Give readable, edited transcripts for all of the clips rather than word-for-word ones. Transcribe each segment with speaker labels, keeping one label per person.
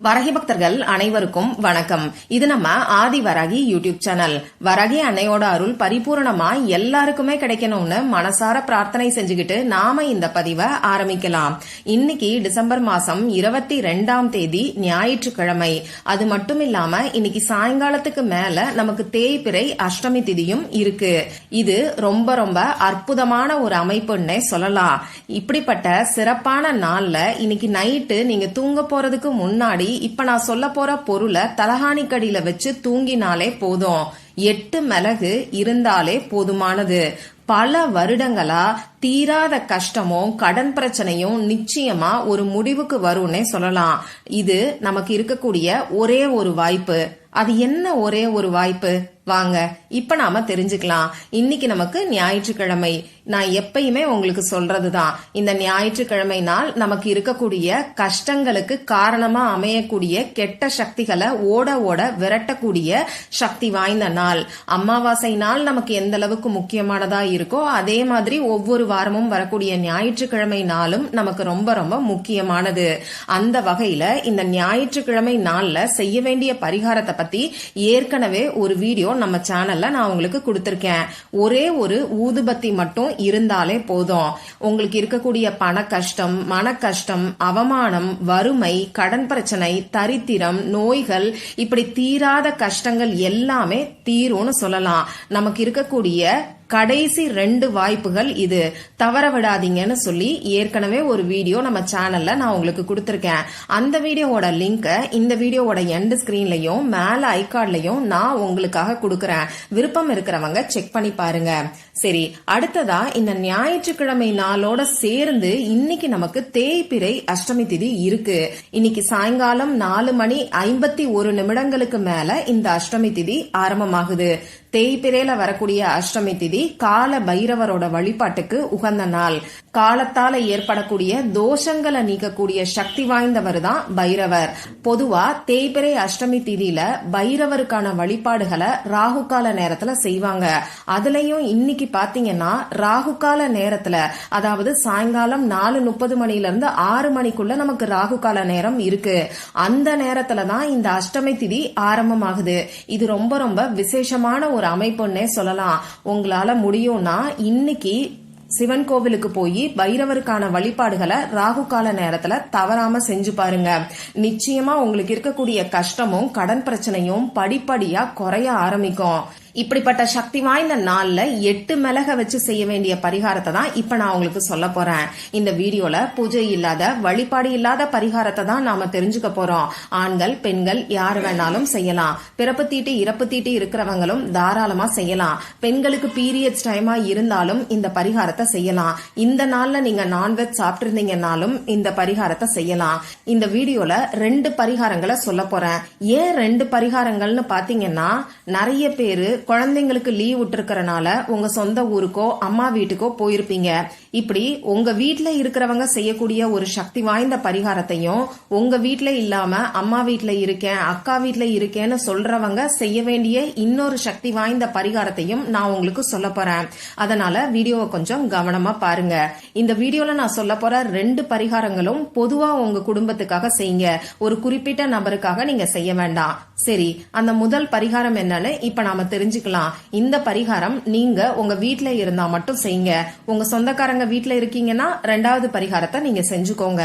Speaker 1: வராகி பக்தர்கள் அனைவருக்கும் வணக்கம். இது நம்ம ஆதி வராகி யூடியூப் சேனல். வராகி அன்னையோட அருள் பரிபூரணமா எல்லாருக்குமே கிடைக்கணும்னு மனசார பிரார்த்தனை செஞ்சுக்கிட்டு நாம இந்த பதிவை ஆரம்பிக்கலாம். இன்னைக்கு டிசம்பர் மாசம் 22ஆம் தேதி ஞாயிற்றுக்கிழமை. அது மட்டும் இல்லாம இன்னைக்கு சாயங்காலத்துக்கு மேல நமக்கு தேய்பிறை அஷ்டமி திதியும் இருக்கு. இது ரொம்ப ரொம்ப அற்புதமான ஒரு அமைப்புன்னே சொல்லலாம். இப்படிப்பட்ட சிறப்பான நாள்ல இன்னைக்கு நைட்டு நீங்க தூங்க போறதுக்கு முன்னாடி இப்ப நான் சொல்ல போற பொருளை தலகாணிக்கடியில வச்சு தூங்கினாலே போதும். 8 மிளகு இருந்தாலே போதுமானது. பல வருடங்களா தீராத கஷ்டமும் கடன் பிரச்சனையும் நிச்சயமா ஒரு முடிவுக்கு வரும்னே சொல்லலாம். இது நமக்கு இருக்கக்கூடிய ஒரே ஒரு வாய்ப்பு. அது என்ன ஒரே ஒரு வாய்ப்பு? வாங்க இப்ப நாம தெரிஞ்சுக்கலாம். இன்னைக்கு நமக்கு ஞாயிற்றுக்கிழமை. நான் எப்பயுமே உங்களுக்கு சொல்றதுதான், இந்த ஞாயிற்றுக்கிழமை நாள் நமக்கு இருக்கக்கூடிய கஷ்டங்களுக்கு காரணமா அமையக்கூடிய கெட்ட சக்திகளை ஓட ஓட விரட்டக்கூடிய சக்தி வாய்ந்த நாள். அமாவாசை நாள் நமக்கு எந்த அளவுக்கு முக்கியமானதா இருக்கோ அதே மாதிரி ஒவ்வொரு வாரமும் வரக்கூடிய ஞாயிற்றுக்கிழமை நாளும் நமக்கு ரொம்ப ரொம்ப முக்கியமானது. அந்த வகையில இந்த ஞாயிற்றுக்கிழமை நாள்ல செய்ய வேண்டிய பரிகாரத்தை பத்தி ஏற்கனவே ஒரு வீடியோ நம்ம சேனல்ல நான் உங்களுக்கு கொடுத்திருக்கேன். ஒரே ஒரு ஊதுபத்தி மட்டும் இருந்தாலே போதும். உங்களுக்கு இருக்கக்கூடிய பண கஷ்டம், மன கஷ்டம், அவமானம், வறுமை, கடன் பிரச்சனை, தரித்திரம், நோய்கள், இப்படி தீராத கஷ்டங்கள் எல்லாமே தீரும்னு சொல்லலாம். நமக்கு இருக்கக்கூடிய கடைசி 2 வாய்ப்புகள் இது. தவற விடாதீங்கன்னு சொல்லி ஏற்கனவே ஒரு வீடியோ நம்ம சேனல்ல நான் உங்களுக்கு கொடுத்திருக்கேன். அந்த வீடியோவோட லிங்க் இந்த வீடியோவோட எண்ட் ஸ்கிரீன்லயும் மேல ஐகார்ட்லயும் நான் உங்களுக்காக கொடுக்கறேன். விருப்பம் இருக்கிறவங்க செக் பண்ணி பாருங்க. சரி, அடுத்ததா இந்த ஞாயிற்றுக்கிழமை நாளோட சேர்ந்து இன்னைக்கு நமக்கு தேய்பிறை அஷ்டமி திதி இருக்கு. இன்னைக்கு சாயங்காலம் 4:51 மேல இந்த அஷ்டமி திதி ஆரம்பமாகுது. தேய்பிறையில வரக்கூடிய அஷ்டமி திதி கால பைரவரோட வழிபாட்டுக்கு உகந்த நாள். காலத்தால ஏற்படக்கூடிய தோஷங்களை நீக்கக்கூடிய சக்தி வாய்ந்தவர் தான் பைரவர். பொதுவா தேய்பிறை அஷ்டமி திதியில பைரவருக்கான வழிபாடுகளை ராகு கால நேரத்துல செய்வாங்க. அதுலயும் இன்னைக்கு பாத்தீங்கன்னா ராகு கால நேரத்துல, அதாவது சாயங்காலம் 4:30 இருந்து 6 மணிக்குள்ள நமக்கு ராகு கால நேரம் இருக்கு. அந்த நேரத்துலதான் இந்த அஷ்டமி திதி ஆரம்பமாகுது. இது ரொம்ப ரொம்ப விசேஷமான ஒரு அமைப்புன்னே சொல்லலாம். உங்களால முடியும்னா இன்னைக்கு சிவன் கோவிலுக்கு போய் பைரவருக்கான வழிபாடுகளை ராகு கால நேரத்துல தவறாம செஞ்சு பாருங்க. நிச்சயமா உங்களுக்கு இருக்கக்கூடிய கஷ்டமும் கடன் பிரச்சனையும் படிப்படியா குறைய ஆரம்பிக்கும். இப்படிப்பட்ட சக்தி வாய்ந்த நாள்ல 8 மிளக வச்சு செய்ய வேண்டிய பரிகாரத்தை தான் இப்ப நான் உங்களுக்கு சொல்ல போறேன். இந்த வீடியோல பூஜை இல்லாத, வழிபாடு இல்லாத பரிகாரத்தை தான் நாம தெரிஞ்சுக்க போறோம். ஆண்கள் பெண்கள் யார் வேணாலும் செய்யலாம். பிறப்பு தீட்டு இறப்பு தீட்டு இருக்கிறவங்களும் தாராளமா செய்யலாம். பெண்களுக்கு பீரியட்ஸ் டைமா இருந்தாலும் இந்த பரிகாரத்தை செய்யலாம். இந்த நாள்ல நீங்க நான்வெஜ் சாப்பிட்டு இருந்தீங்கன்னாலும் இந்த பரிகாரத்தை செய்யலாம். இந்த வீடியோல 2 பரிகாரங்களை சொல்ல போறேன். ஏன் 2 பரிகாரங்கள்னு பாத்தீங்கன்னா, நிறைய பேரு குழந்தைங்களுக்கு லீவ் விட்டுருக்கறனால உங்க சொந்த ஊருக்கோ அம்மா வீட்டுக்கோ போயிருப்பீங்க. இப்படி உங்க வீட்டுல இருக்கிறவங்க செய்யக்கூடிய ஒரு சக்தி வாய்ந்த பரிகாரத்தையும், உங்க வீட்டுல இல்லாம அம்மா வீட்டுல இருக்கேன், அக்கா வீட்டுல இருக்கேன்னு சொல்றவங்க செய்ய வேண்டிய இன்னொரு சக்தி வாய்ந்த பரிகாரத்தையும் நான் உங்களுக்கு சொல்ல போறேன். அதனால வீடியோவை கொஞ்சம் கவனமா பாருங்க. இந்த வீடியோல நான் சொல்ல போற 2 பரிகாரங்களும் பொதுவா உங்க குடும்பத்துக்காக செய்யுங்க. ஒரு குறிப்பிட்ட நபருக்காக நீங்க செய்ய வேண்டாம். சரி, அந்த முதல் பரிகாரம் என்னன்னு இப்ப நாம தெரிஞ்சுக்கலாம். இந்த பரிகாரம் நீங்க உங்க வீட்டுல இருந்தா மட்டும் செய்யுங்க. உங்க சொந்தக்காரங்க வீட்டுல இருக்கீங்கன்னா 2வது பரிகாரத்தை நீங்க செஞ்சுக்கோங்க.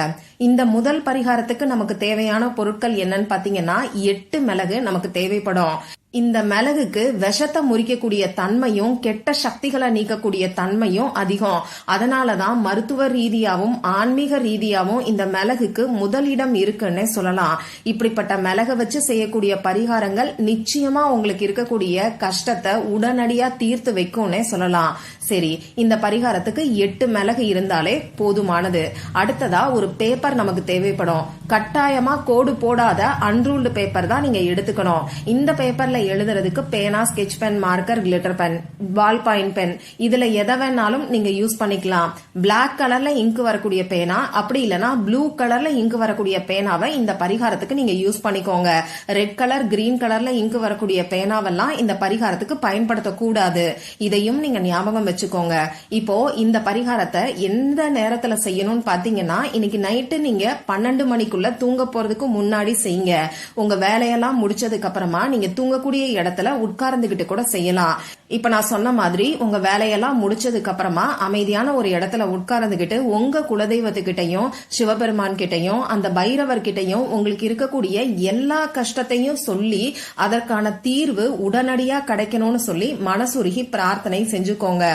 Speaker 1: இந்த முதல் பரிகாரத்துக்கு நமக்கு தேவையான பொருட்கள் என்னன்னு பாத்தீங்கன்னா 8 மிளகு நமக்கு தேவைப்படும். இந்த மிளகுக்கு விஷத்தை முறிக்கக்கூடிய தன்மையும் கெட்ட சக்திகளை நீக்கக்கூடிய தன்மையும் அதிகம். அதனாலதான் மருத்துவ ரீதியாவும் ஆன்மீக ரீதியாவும் இந்த மிளகுக்கு முதலிடம் இருக்குன்னே சொல்லலாம். இப்படிப்பட்ட மிளக வச்சு செய்யக்கூடிய பரிகாரங்கள் நிச்சயமா உங்களுக்கு இருக்கக்கூடிய கஷ்டத்தை உடனடியா தீர்த்து வைக்கும்னே சொல்லலாம். சரி, இந்த பரிகாரத்துக்கு 8 மிளகு இருந்தாலே போதுமானது. அடுத்ததா ஒரு பேப்பர் நமக்கு தேவைப்படும். கட்டாயமா கோடு போடாத அன்ரூல்டு பேப்பர் தான் நீங்க எடுத்துக்கணும். இந்த பேப்பர்ல கையில எழுதுறதுக்கு பேனா, sketch pen, marker, glitter pen, ball point pen, இதுல எதை வேணாலும் நீங்க யூஸ் பண்ணிக்கலாம். பிளாக் கலர்ல இங்கு வரக்கூடிய பேனா, அப்படி இல்லனா ப்ளூ கலர்ல இங்கு வரக்கூடிய பேனாவை இந்த பரிகாரத்துக்கு நீங்க யூஸ் பண்ணிக்கோங்க. ரெட் கலர், கிரீன் கலர்ல இங்கு வரக்கூடிய பேனாவெல்லாம் இந்த பரிகாரத்துக்கு பயன்படுத்தக்கூடாது. இதையும் நீங்க ஞாபகம் வச்சுக்கோங்க. இப்போ இந்த பரிகாரத்தை எந்த நேரத்துல செய்யணும்னு பாத்தீங்கன்னா, இன்னைக்கு நைட்டு நீங்க 12 மணிக்குள்ள தூங்க போறதுக்கு முன்னாடி செய்யுங்க. உங்க வேலையெல்லாம் முடிச்சதுக்கு அப்புறமா நீங்க தூங்கக்கூடிய இடத்துல உட்கார்ந்துகிட்டு கூட செய்யலாம். இப்ப நான் சொன்ன மாதிரி உங்க வேலையெல்லாம் முடிச்சதுக்கு அப்புறமா அமைதியான ஒரு இடத்துல உட்கார்ந்துகிட்டு உங்க குலதெய்வத்துக்கிட்டையும், சிவபெருமான் கிட்டையும், அந்த பைரவர் கிட்டையும் உங்களுக்கு இருக்கக்கூடிய எல்லா கஷ்டத்தையும் சொல்லி அதற்கான தீர்வு உடனடியா கிடைக்கணும்னு சொல்லி மனசுருகி பிரார்த்தனை செஞ்சுக்கோங்க.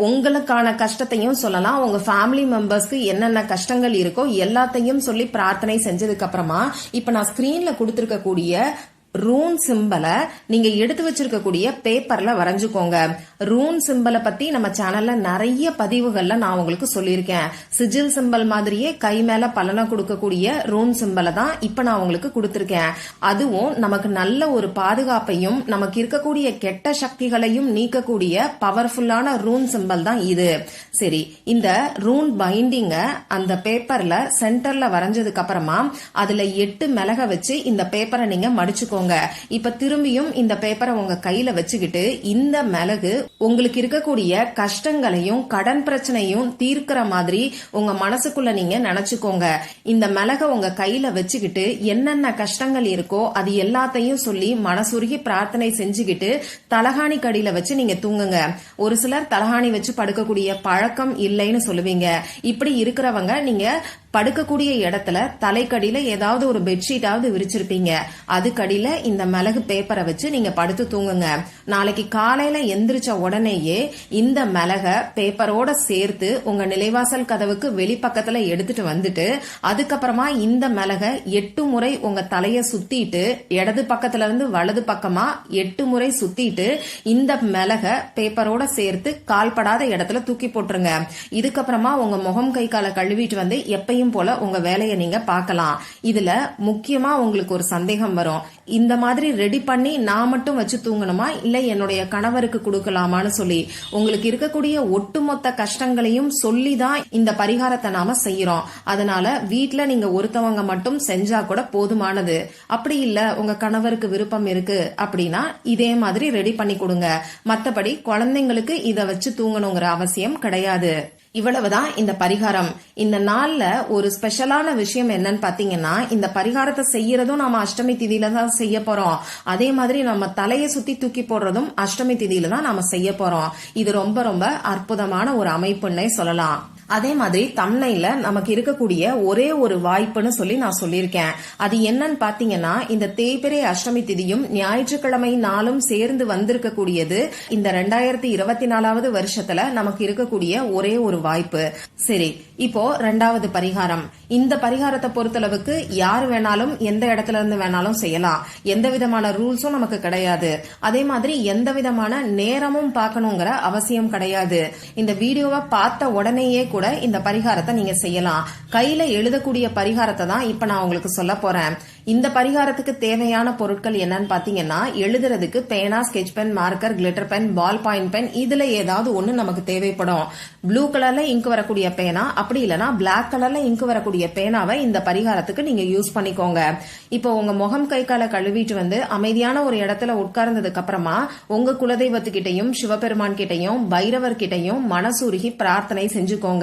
Speaker 1: உங்களுக்கான கஷ்டத்தையும் சொல்லலாம், உங்க ஃபேமிலி மெம்பர்ஸ்க்கு என்னென்ன கஷ்டங்கள் இருக்கோ எல்லாத்தையும் சொல்லி பிரார்த்தனை செஞ்சதுக்கு அப்புறமா இப்ப நான் ஸ்கிரீன்ல கொடுத்திருக்கக்கூடிய ரூன் சிம்பலை நீங்க எடுத்து வச்சிருக்கக்கூடிய பேப்பர்ல வரைஞ்சுக்கோங்க. ரூன் சிம்பலை பத்தி நம்ம சேனல்ல நிறைய பதிவுகள்ல நான் உங்களுக்கு சொல்லியிருக்கேன். சிஜில் சிம்பல் மாதிரியே கை மேல பலனை கொடுக்கக்கூடிய ரூன் சிம்பலை தான் இப்ப நான் உங்களுக்கு கொடுத்திருக்கேன். அதுவும் நமக்கு நல்ல ஒரு பாதுகாப்பையும் நமக்கு இருக்கக்கூடிய கெட்ட சக்திகளையும் நீக்கக்கூடிய பவர்ஃபுல்லான ரூன் சிம்பல் தான் இது. சரி, இந்த ரூன் பைண்டிங்க அந்த பேப்பர்ல சென்டர்ல வரைஞ்சதுக்கு அப்புறமா அதுல 8 மிளக வச்சு இந்த பேப்பரை நீங்க மடிச்சுக்கோங்க. இப்ப திரும்பியும் இந்த பேப்பரை உங்க கையில வச்சுக்கிட்டு இந்த மிளகு உங்களுக்கு இருக்கக்கூடிய கஷ்டங்களையும் கடன் பிரச்சனையும் தீர்க்கிற மாதிரி உங்க மனசுக்குள்ள நீங்க நினைச்சுக்கோங்க. இந்த மிளக உங்க கையில வச்சுக்கிட்டு என்னென்ன கஷ்டங்கள் இருக்கோ அது எல்லாத்தையும் சொல்லி மனசுருகி பிரார்த்தனை செஞ்சுக்கிட்டு தலகாணி கடியில வச்சு நீங்க தூங்குங்க. ஒரு சிலர் தலகாணி வச்சு படுக்கக்கூடிய பழக்கம் இல்லைன்னு சொல்லுவீங்க. இப்படி இருக்கிறவங்க நீங்க படுக்கக்கூடிய இடத்துல தலைக்கடியில ஏதாவது ஒரு பெட்ஷீட்டாவது விரிச்சிருப்பீங்க. அதுக்கடியில இந்த மிளகு பேப்பரை வச்சு நீங்க படுத்து தூங்குங்க. நாளைக்கு காலையில எந்திரிச்ச உடனேயே இந்த மிளக பேப்பரோட சேர்த்து உங்க நிலைவாசல் கதவுக்கு வெளிப்பக்கத்துல எடுத்துட்டு வந்துட்டு அதுக்கப்புறமா இந்த மிளக 8 முறை உங்க தலைய சுத்திட்டு இடது பக்கத்துல இருந்து வலது பக்கமா 8 முறை சுத்திட்டு இந்த மிளக பேப்பரோட சேர்த்து கால்படாத இடத்துல தூக்கி போட்டுருங்க. இதுக்கப்புறமா உங்க முகம் கை காலை கழுவிட்டு வந்து எப்பயும் போல உங்க வேலையை நீங்க பார்க்கலாம். இதுல முக்கியமா உங்களுக்கு ஒரு சந்தேகம் வரும், இந்த மாதிரி ரெடி பண்ணி நான் மட்டும் வச்சு தூங்கணுமா இல்ல என்னுடைய கணவருக்கு கொடுக்கலாமான்னு சொல்லி. உங்களுக்கு இருக்கக்கூடிய ஒட்டுமொத்த கஷ்டங்களையும் சொல்லிதான் இந்த பரிகாரத்தை நாம செய்யறோம். அதனால வீட்டுல நீங்க ஒருத்தவங்க மட்டும் செஞ்சா கூட போதுமானது. அப்படி இல்ல உங்க கணவருக்கு விருப்பம் இருக்கு அப்படின்னா இதே மாதிரி ரெடி பண்ணி கொடுங்க. மத்தபடி குழந்தைங்களுக்கு இத வச்சு தூங்கணுங்கிற அவசியம் கிடையாது. இவ்வளவுதான் இந்த பரிகாரம். இந்த நாள்ல ஒரு ஸ்பெஷலான விஷயம் என்னன்னு பாத்தீங்கன்னா, இந்த பரிகாரத்தை செய்யறதும் நாம அஷ்டமி திதியில தான் செய்ய போறோம். அதே மாதிரி நம்ம தலையை சுத்தி தூக்கி போடுறதும் அஷ்டமி திதியில தான் நாம செய்ய போறோம். இது ரொம்ப ரொம்ப அற்புதமான ஒரு அமைப்புன்னே சொல்லலாம். அதே மாதிரி தம்னைல நமக்கு இருக்கக்கூடிய ஒரே ஒரு வாய்ப்புன்னு சொல்லி நான் சொல்லியிருக்கேன். அது என்னன்னு பாத்தீங்கன்னா, இந்த தேய்பிறை அஷ்டமி திதியும் ஞாயிற்றுக்கிழமை நாளும் சேர்ந்து வந்திருக்கக்கூடியது இந்த 2024வது வருஷத்துல நமக்கு இருக்கக்கூடிய ஒரே ஒரு வாய்ப்பு. சரி, இப்போ 2வது பரிகாரம். இந்த பரிகாரத்தை பொறுத்தளவுக்கு யாரு வேணாலும் எந்த இடத்துல இருந்து வேணாலும் செய்யலாம். எந்த விதமான ரூல்ஸும் நமக்கு கிடையாது. அதே மாதிரி எந்த விதமான நேரமும் பார்க்கணுங்கிற அவசியம் கிடையாது. இந்த வீடியோவை பார்த்த உடனேயே கூட இந்த பரிகாரத்தை நீங்க செய்யலாம். கையில எழுதக்கூடிய பரிகாரத்தை தான் இப்ப நான் உங்களுக்கு சொல்ல போறேன். இந்த பரிகாரத்துக்கு தேவையான பொருட்கள் என்னன்னு பாத்தீங்கன்னா, எழுதுறதுக்கு பேனா, sketch pen, marker, glitter pen, ball point pen, இதுல ஏதாவது ஒண்ணு நமக்கு தேவைப்படும். ப்ளூ கலர்ல இங்கு வரக்கூடிய பேனா, அப்படி இல்லனா பிளாக் கலர்ல இங்கு வரக்கூடிய பேனாவை இந்த பரிகாரத்துக்கு நீங்க யூஸ் பண்ணிக்கோங்க. இப்போ உங்க முகம் கை காலை கழுவிட்டு வந்து அமைதியான ஒரு இடத்துல உட்கார்ந்ததுக்கு அப்புறமா உங்க குலதெய்வத்துக்கிட்டையும், சிவபெருமான் கிட்டையும், பைரவர் கிட்டையும் மனசுருகி பிரார்த்தனை செஞ்சுக்கோங்க.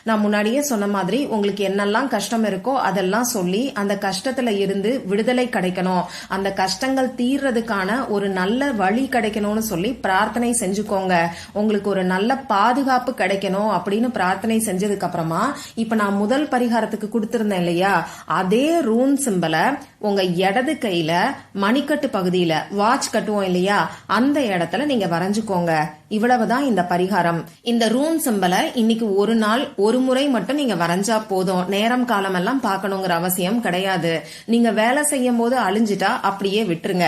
Speaker 1: நான் முன்னாடியே சொன்ன மாதிரி உங்களுக்கு என்னெல்லாம் கஷ்டம் இருக்கோ அதெல்லாம் சொல்லி அந்த கஷ்டத்துல இருந்து விடுதலை கிடைக்கணும், அந்த கஷ்டங்கள் தீர்றதுக்கான ஒரு நல்ல வழி கிடைக்கணும்னு சொல்லி பிரார்த்தனை செஞ்சுக்கோங்க. உங்களுக்கு ஒரு நல்ல பாதுகாப்பு கிடைக்கணும் அப்படின்னு பிரார்த்தனை செஞ்சதுக்கு அப்புறமா இப்ப நான் முதல் பரிகாரத்துக்கு கொடுத்திருந்தேன் இல்லையா, அதே ரூன் சிம்பலை உங்க இடது கையில மணிக்கட்டு பகுதியில வாட்ச் கட்டுவோம் இல்லையா, அந்த இடத்துல நீங்க வரைஞ்சுக்கோங்க. இவ்வளவுதான் இந்த பரிகாரம். இந்த ரூன் சிம்பலை இன்னைக்கு ஒரு நாள் ஒரு முறை மட்டும் நீங்க வரைஞ்சா போதும். நேரம் காலம் எல்லாம் பார்க்கணுங்கிற அவசியம் கிடையாது. நீங்க வேலை செய்யும் போது அழிஞ்சிட்டா அப்படியே விட்டுருங்க.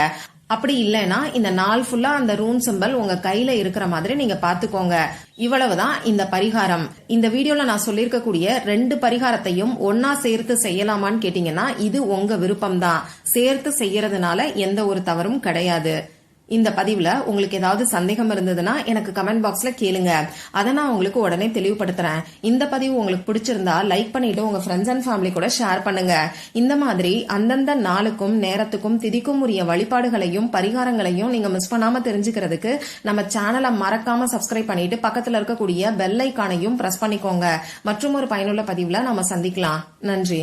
Speaker 1: அப்படி இல்லைன்னா இந்த நாள் ஃபுல்லா அந்த ரூன் சிம்பல் உங்க கையில இருக்கிற மாதிரி நீங்க பாத்துக்கோங்க. இவ்வளவுதான் இந்த பரிகாரம். இந்த வீடியோல நான் சொல்லிருக்கக்கூடிய 2 பரிகாரத்தையும் ஒன்னா சேர்த்து செய்யலாமான்னு கேட்டீங்கன்னா இது உங்க விருப்பம் தான். சேர்த்து செய்யறதுனால எந்த ஒரு தவறும் கிடையாது. இந்த பதிவுல உங்களுக்கு ஏதாவது சந்தேகம் இருந்ததுன்னா எனக்கு கமெண்ட் பாக்ஸ்ல கேளுங்க. அதை நான் உங்களுக்கு உடனே தெளிவுபடுத்துறேன். இந்த பதிவு உங்களுக்கு பிடிச்சிருந்தா லைக் பண்ணிட்டு உங்க ஃப்ரெண்ட்ஸ் அண்ட் ஃபேமிலி கூட ஷேர் பண்ணுங்க. இந்த மாதிரி அந்தந்த நாளுக்கும் நேரத்துக்கும் திதிக்கும் உரிய வழிபாடுகளையும் பரிகாரங்களையும் நீங்க மிஸ் பண்ணாம தெரிஞ்சுக்கிறதுக்கு நம்ம சேனலை மறக்காம சப்ஸ்கிரைப் பண்ணிட்டு பக்கத்துல இருக்கக்கூடிய பெல் ஐகானையும் பிரஸ் பண்ணிக்கோங்க. மற்றும் ஒரு பயனுள்ள பதிவுல நாம சந்திக்கலாம். நன்றி.